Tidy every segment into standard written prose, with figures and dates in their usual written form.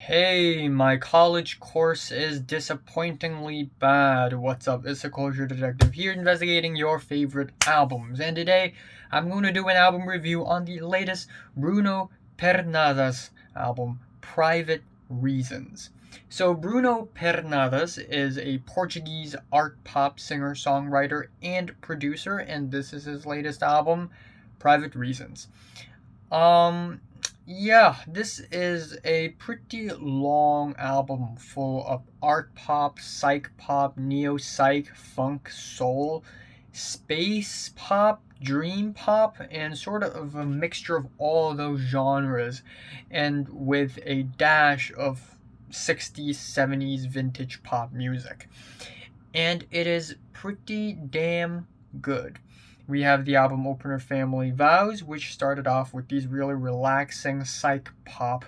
Hey, my college course is disappointingly bad. What's up? It's the Culture Detective here investigating your favorite albums. And today I'm going to do an album review on the latest Bruno Pernadas album, Private Reasons. So, Bruno Pernadas is a Portuguese art pop singer, songwriter, and producer, and this is his latest album, Private Reasons. Um, yeah, this is a pretty long album full of art pop, psych pop, neo-psych, funk, soul, space pop, dream pop, and sort of a mixture of all those genres, and with a dash of 60s, 70s vintage pop music. And it is pretty damn good. We have the album opener family Vows, which started off with these really relaxing psych pop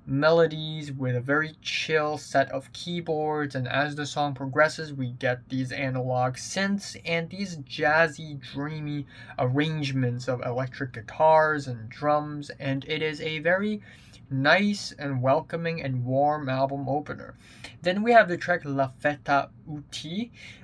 melodies with a very chill set of keyboards, and as the song progresses we get these analog synths and these jazzy dreamy arrangements of electric guitars and drums, and it is a very nice and welcoming and warm album opener. Then we have the track Lafeta,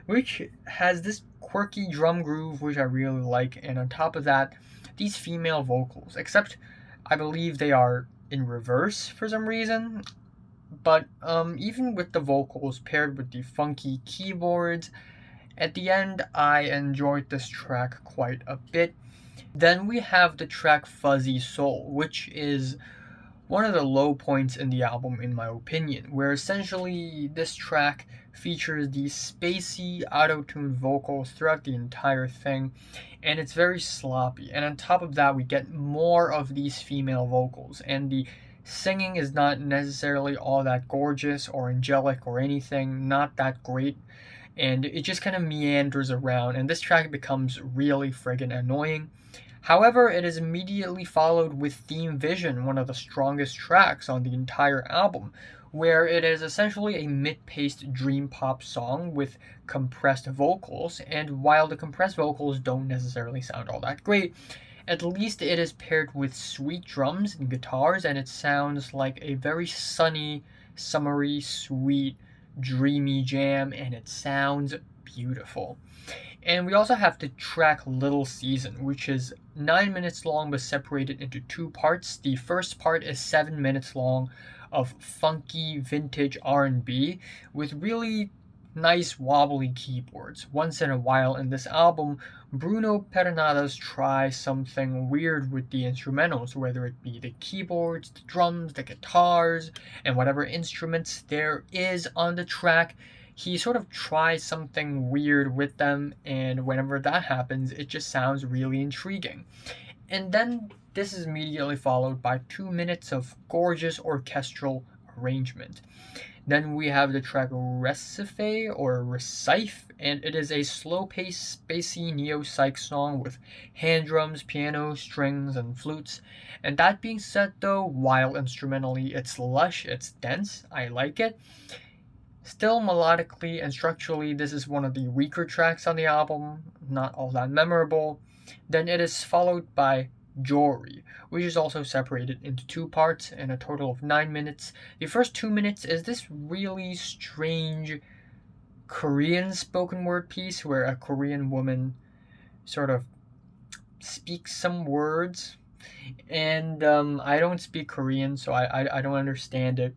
which has this quirky drum groove which I really like, and on top of that these female vocals, except I believe they are in reverse for some reason. But even with the vocals paired with the funky keyboards, at the end I enjoyed this track quite a bit. Then we have the track Fuzzy Soul, which is one of the low points in the album in my opinion, where essentially this track features these spacey auto-tuned vocals throughout the entire thing, and it's very sloppy. And on top of that we get more of these female vocals, and the singing is not necessarily all that gorgeous or angelic or anything, not that great, and it just kind of meanders around, and this track becomes really friggin' annoying. However, it is immediately followed with Theme Vision, one of the strongest tracks on the entire album, where it is essentially a mid-paced dream pop song with compressed vocals, and while the compressed vocals don't necessarily sound all that great, at least it is paired with sweet drums and guitars, and it sounds like a very sunny, summery, sweet, dreamy jam, and it sounds beautiful. And we also have the track Little Season, which is 9 minutes long but separated into two parts. The first part is 7 minutes long of funky vintage R&B with really nice wobbly keyboards. Once in a while in this album, Bruno Pernadas tries something weird with the instrumentals, whether it be the keyboards, the drums, the guitars, and whatever instruments there is on the track. He sort of tries something weird with them, and whenever that happens, it just sounds really intriguing. And then this is immediately followed by 2 minutes of gorgeous orchestral arrangement. Then we have the track Recife or Recife, and it is a slow-paced, spacey neo-psych song with hand drums, piano, strings, and flutes. And that being said though, while instrumentally it's lush, it's dense, I like it. Still, melodically and structurally, this is one of the weaker tracks on the album, not all that memorable. Then it is followed by Jory, which is also separated into two parts in a total of 9 minutes. The first 2 minutes is this really strange Korean spoken word piece where a Korean woman sort of speaks some words, and I don't speak Korean, so I don't understand it.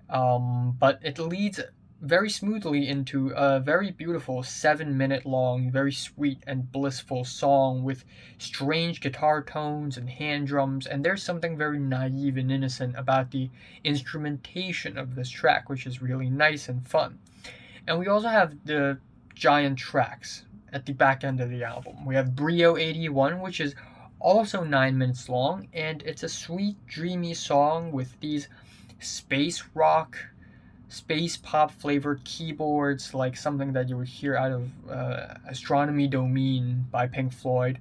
But it leads very smoothly into a very beautiful 7 minute long, very sweet and blissful song with strange guitar tones and hand drums, and there's something very naive and innocent about the instrumentation of this track, which is really nice and fun. And we also have the giant tracks at the back end of the album. We have Brio 81, which is also 9 minutes long, and it's a sweet, dreamy song with these space rock, space pop flavored keyboards, like something that you would hear out of Astronomy Domain by Pink Floyd.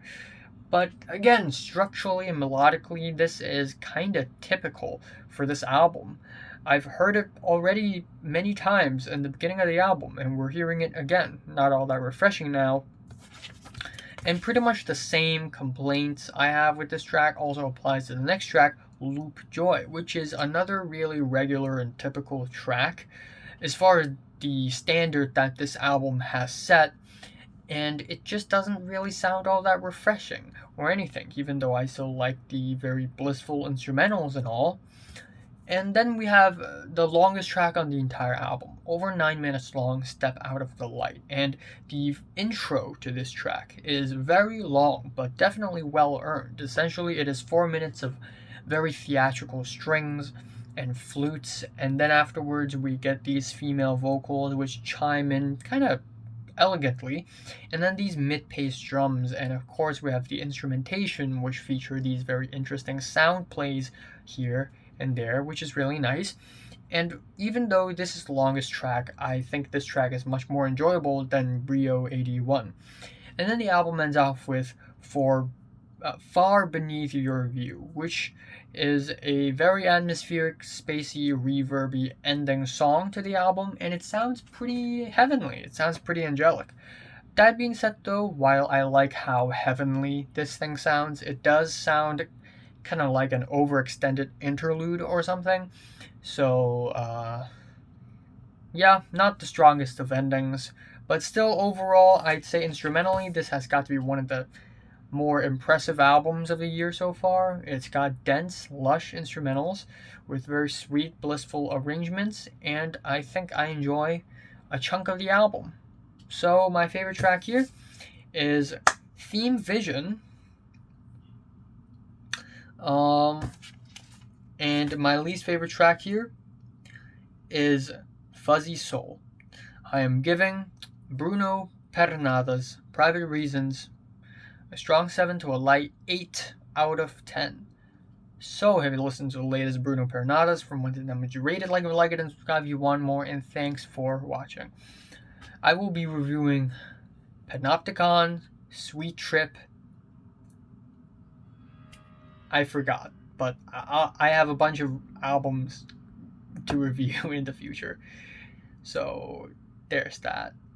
But again, structurally and melodically, this is kind of typical for this album. I've heard it already many times in the beginning of the album, and we're hearing it again. Not all that refreshing now. And pretty much the same complaints I have with this track also applies to the next track, Loop Joy, which is another really regular and typical track as far as the standard that this album has set, and it just doesn't really sound all that refreshing or anything, even though I still like the very blissful instrumentals and all. And then we have the longest track on the entire album, over 9 minutes long, Step Out of the Light. And the intro to this track is very long, but definitely well earned. Essentially, it is 4 minutes of very theatrical strings and flutes, and then afterwards we get these female vocals which chime in kind of elegantly, and then these mid-paced drums, and of course we have the instrumentation which feature these very interesting sound plays here and there, which is really nice. And even though this is the longest track, I think this track is much more enjoyable than Rio 81. And then the album ends off with Far Beneath Your View, which is a very atmospheric, spacey, reverby ending song to the album, and it sounds pretty heavenly. It sounds pretty angelic. That being said though, while I like how heavenly this thing sounds, it does sound kind of like an overextended interlude or something. So, yeah, not the strongest of endings, but still overall, I'd say instrumentally, this has got to be one of the more impressive albums of the year so far. It's got dense, lush instrumentals with very sweet, blissful arrangements, and I think I enjoy a chunk of the album. So, my favorite track here is Theme Vision. And my least favorite track here is Fuzzy Soul. I am giving Bruno Pernadas Private Reasons a strong 7 to a light 8 out of 10. So, have you listened to the latest Bruno Pernadas from When Did Numbers Rated? Like it, and subscribe if you want more, and thanks for watching. I will be reviewing Panopticon, Sweet Trip, I forgot, but I have a bunch of albums to review in the future. So, there's that.